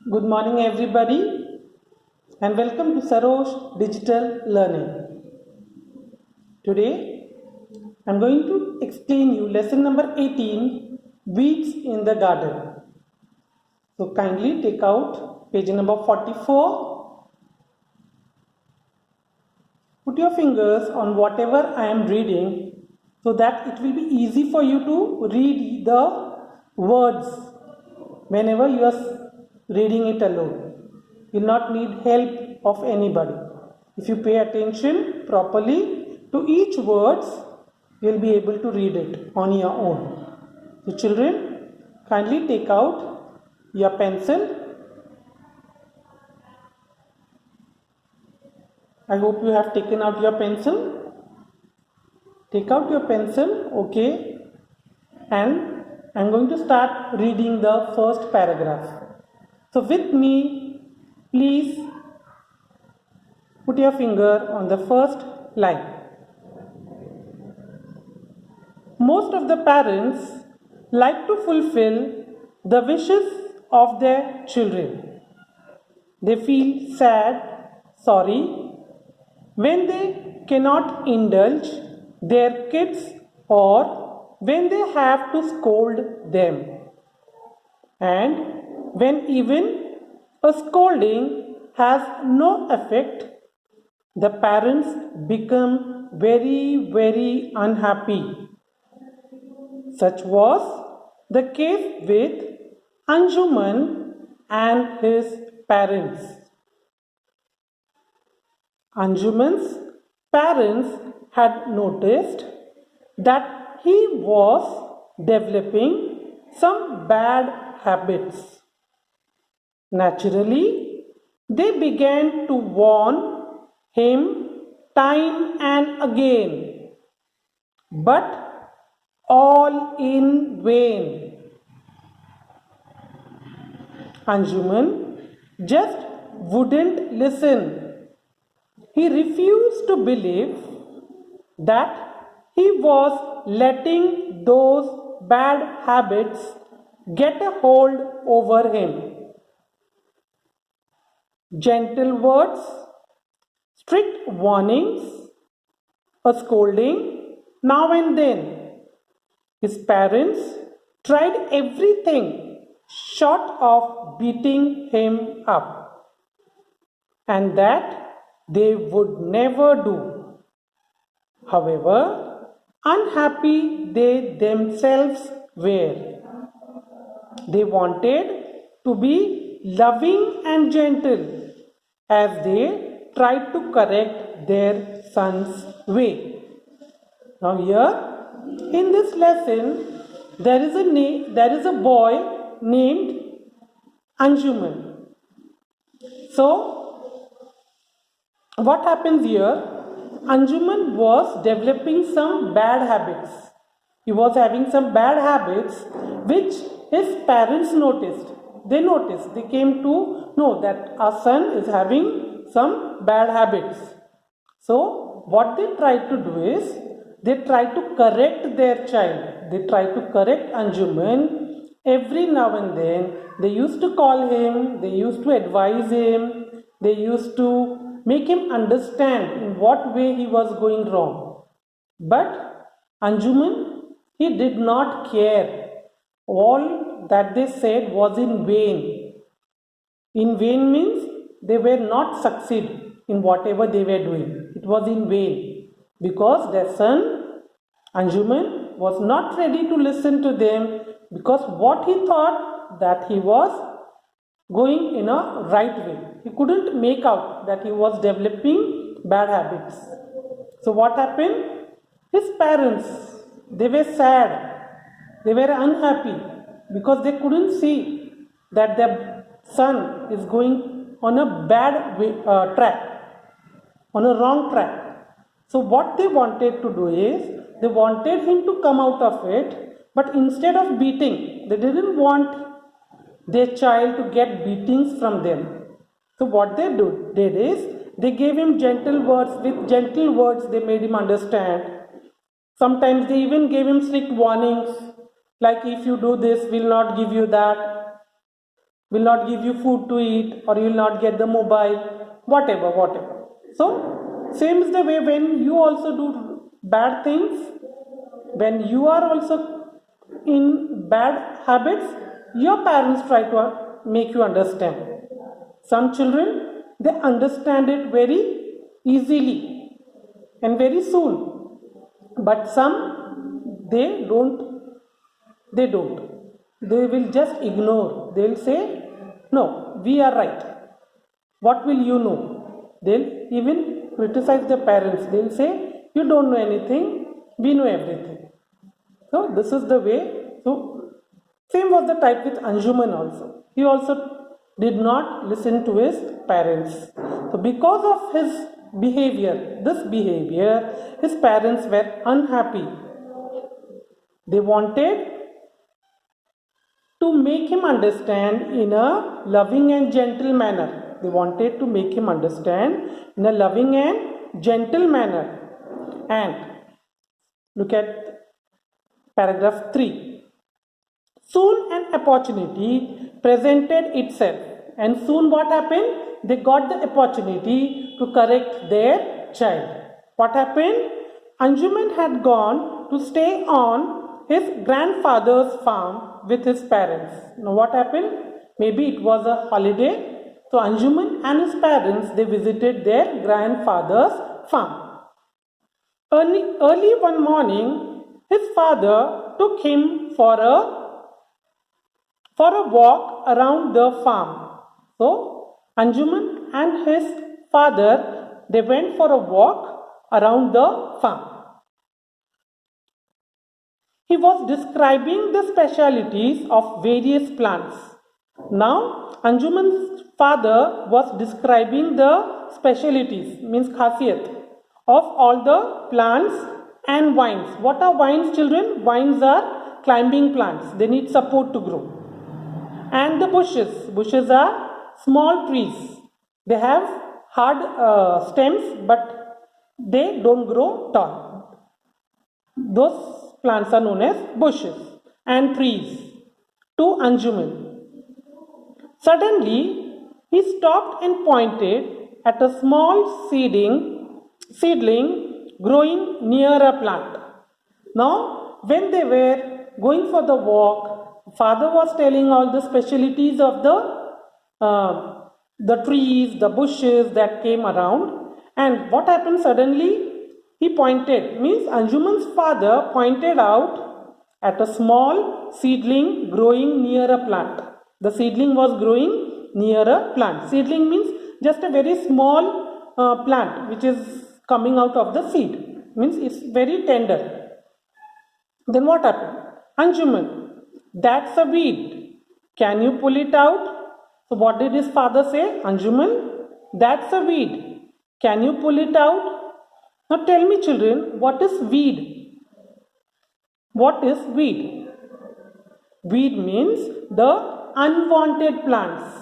Good morning, everybody, and welcome to Sarosh Digital Learning. Today, I'm going to explain you lesson number 18, Weeds in the Garden. So kindly take out page number 44. Put your fingers on whatever I am reading so that it will be easy for you to read the words whenever you are reading it alone. You will not need help of anybody. If you pay attention properly to each words, you will be able to read it on your own. So children, kindly take out your pencil. I hope you have taken out your pencil. Take out your pencil, okay, and I'm going to start reading the first paragraph. So with me, please put your finger on the first line. Most of the parents like to fulfill the wishes of their children. They feel sad, sorry, when they cannot indulge their kids or when they have to scold them. And when even a scolding has no effect, the parents become very unhappy. Such was the case with Anjuman and his parents. Anjuman's parents had noticed that he was developing some bad habits. Naturally, they began to warn him time and again, but all in vain. Anjuman just wouldn't listen. He refused to believe that he was letting those bad habits get a hold over him. Gentle words, strict warnings, a scolding now and then. His parents tried everything short of beating him up, and that they would never do. However, unhappy they themselves were. They wanted to be loving and gentle as they tried to correct their son's way. Now here in this lesson there is a boy named Anjuman. So what happens here? Anjuman was developing some bad habits. He was having some bad habits which his parents noticed. They came to know that our son is having some bad habits. So what they tried to do is, they tried to correct their child. They tried to correct Anjuman every now and then. They used to call him, they used to advise him, they used to make him understand in what way he was going wrong. But Anjuman, he did not care. All that they said was in vain. In vain means they were not succeed in whatever they were doing. It was in vain because their son Anjuman was not ready to listen to them, because what he thought that he was going in a right way. He couldn't make out that he was developing bad habits. So what happened? His parents, they were sad. They were unhappy because they couldn't see that their son is going on a bad way, track, on a wrong track. So what they wanted to do is, they wanted him to come out of it, but instead of beating, they didn't want their child to get beatings from them. So what they did is, they gave him gentle words. With gentle words they made him understand. Sometimes they even gave him strict warnings, like if you do this, we'll not give you that. will not give you food to eat, or you will not get the mobile, whatever. So same is the way when you also do bad things, when you are also in bad habits, your parents try to make you understand. Some children, they understand it very easily and very soon, but some they don't. They will just ignore. They will say, no, we are right, what will you know? They'll even criticize the parents. They'll say, you don't know anything, we know everything. So this is the way. So same was the type with Anjuman also. He also did not listen to his parents. So because of his behavior, his parents were unhappy. They wanted to make him understand in a loving and gentle manner. And look at paragraph 3. Soon an opportunity presented itself. And soon what happened? They got the opportunity to correct their child. What happened? Anjuman had gone to stay on his grandfather's farm with his parents. Now what happened? Maybe it was a holiday. So Anjuman and his parents, they visited their grandfather's farm. Early one morning, his father took him for a walk around the farm. So Anjuman and his father, they went for a walk around the farm. He was describing the specialities of various plants. Now Anjuman's father was describing the specialities, means khasiyat, of all the plants and vines. What are vines, children? Vines are climbing plants. They need support to grow. And the bushes. Bushes are small trees. They have hard stems, but they don't grow tall. Those plants are known as bushes and trees to Anjuman. Suddenly, he stopped and pointed at a small seedling growing near a plant. Now, when they were going for the walk, father was telling all the specialties of the trees, the bushes that came around. And what happened suddenly? He pointed, means Anjuman's father pointed out at a small seedling growing near a plant. The seedling was growing near a plant. Seedling means just a very small plant which is coming out of the seed. Means it's very tender. Then what happened? Anjuman, that's a weed. Can you pull it out? So what did his father say? Anjuman, that's a weed. Can you pull it out? Now tell me, children, what is weed? What is weed? Weed means the unwanted plants.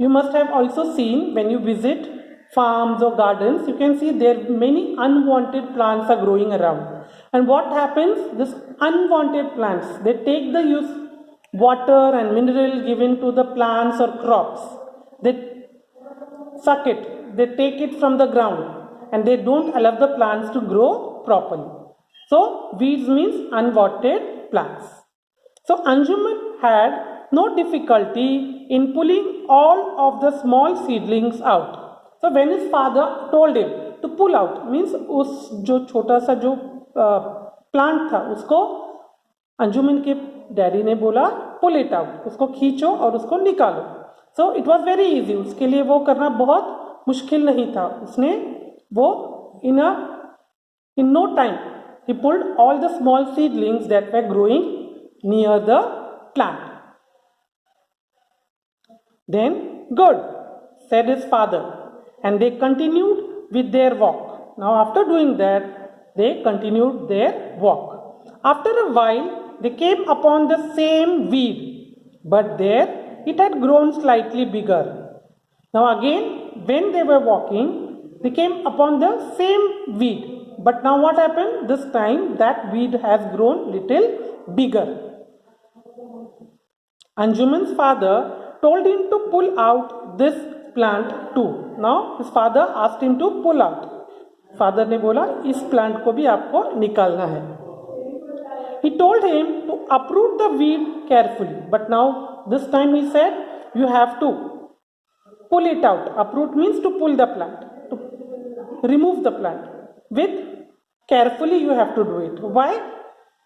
You must have also seen when you visit farms or gardens, you can see there many unwanted plants are growing around. And what happens? This unwanted plants, they take the use water and mineral given to the plants or crops. They suck it, they take it from the ground, and they don't allow the plants to grow properly. So weeds means unwanted plants. So Anjuman had no difficulty in pulling all of the small seedlings out. So when his father told him to pull out, means उस जो छोटा सा जो plant था उसको अंजुमन के daddy ने बोला पुल इट आउट, उसको खींचो और उसको निकालो. So it was very easy. उसके लिए वो करना बहुत मुश्किल नहीं था. उसने वो in no time he pulled all the small seedlings that were growing near the plant. Then, good, said his father, and they continued with their walk. Now after doing that, they continued their walk. After a while, they came upon the same weed, but there it had grown slightly bigger. Now again, when they were walking, they came upon the same weed, but now what happened? This time that weed has grown little bigger. Anjuman's father told him to pull out this plant too. Now his father asked him to pull out. Father ने बोला इस plant को भी आपको निकालना है. He told him to uproot the weed carefully, but now this time he said you have to pull it out. Uproot means to pull the plant, to remove the plant. With carefully you have to do it. Why?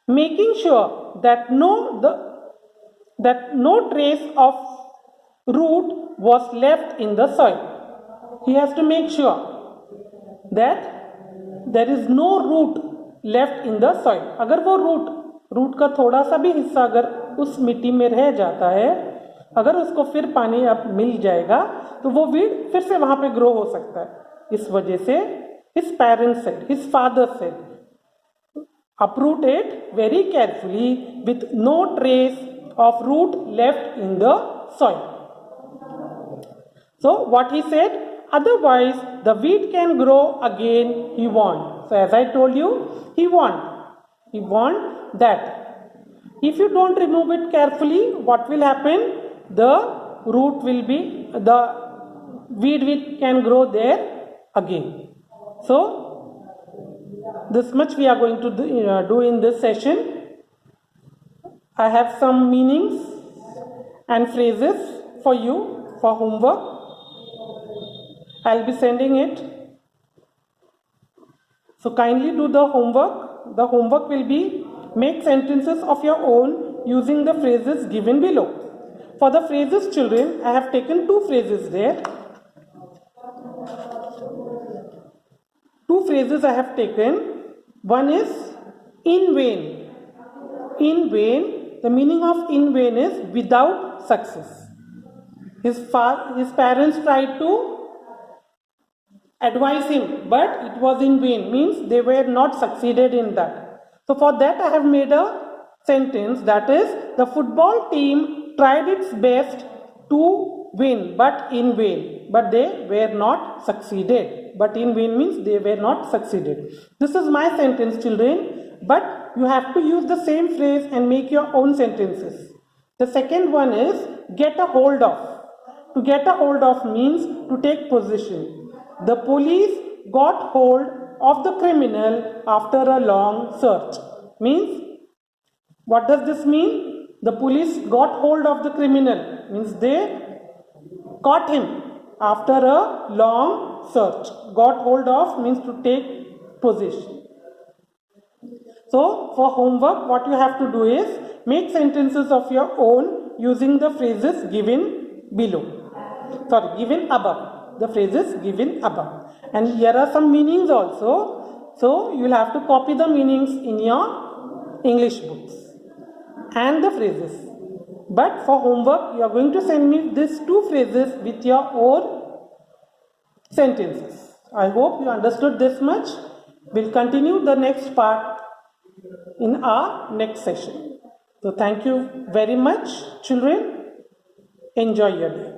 Making sure that no trace of root was left in the soil. He has to make sure that there is no root left in the soil. अगर वो root का थोड़ा सा भी हिस्सा अगर उस मिट्टी में रह जाता है, अगर उसको फिर पानी अब मिल जाएगा तो वो वीड फिर से वहां पे ग्रो हो सकता है. इस वजह से his parents said, his father said, uproot it very carefully with no trace of root left in the soil. So what he said, otherwise the weed can grow again, he warned. So as I told you, he warned that if you don't remove it carefully, what will happen? The weed can grow there again. So this much we are going to do in this session. I have some meanings and phrases for you for homework. I'll be sending it. So kindly do the homework. The homework will be make sentences of your own using the phrases given below. For the phrases, children, I have taken two phrases there. Two phrases I have taken. One is in vain. In vain, the meaning of in vain is without success. His parents tried to advise him, but it was in vain, means they were not succeeded in that. So for that I have made a sentence, that is, the football team tried its best to win, but in vain, but they were not succeeded. But in vain means they were not succeeded. This is my sentence, children, but you have to use the same phrase and make your own sentences. The second one is get a hold of. To get a hold of means to take possession. The police got hold of the criminal after a long search. Means, what does this mean? The police got hold of the criminal. Means they caught him after a long search. Got hold of means to take possession. So, for homework, what you have to do is make sentences of your own using the phrases given below. Given above. The phrases given above. And here are some meanings also. So, you will have to copy the meanings in your English books and the phrases. But for homework, you are going to send me these two phrases with your own sentences. I hope you understood this much. We'll continue the next part in our next session. So thank you very much, children. Enjoy your day.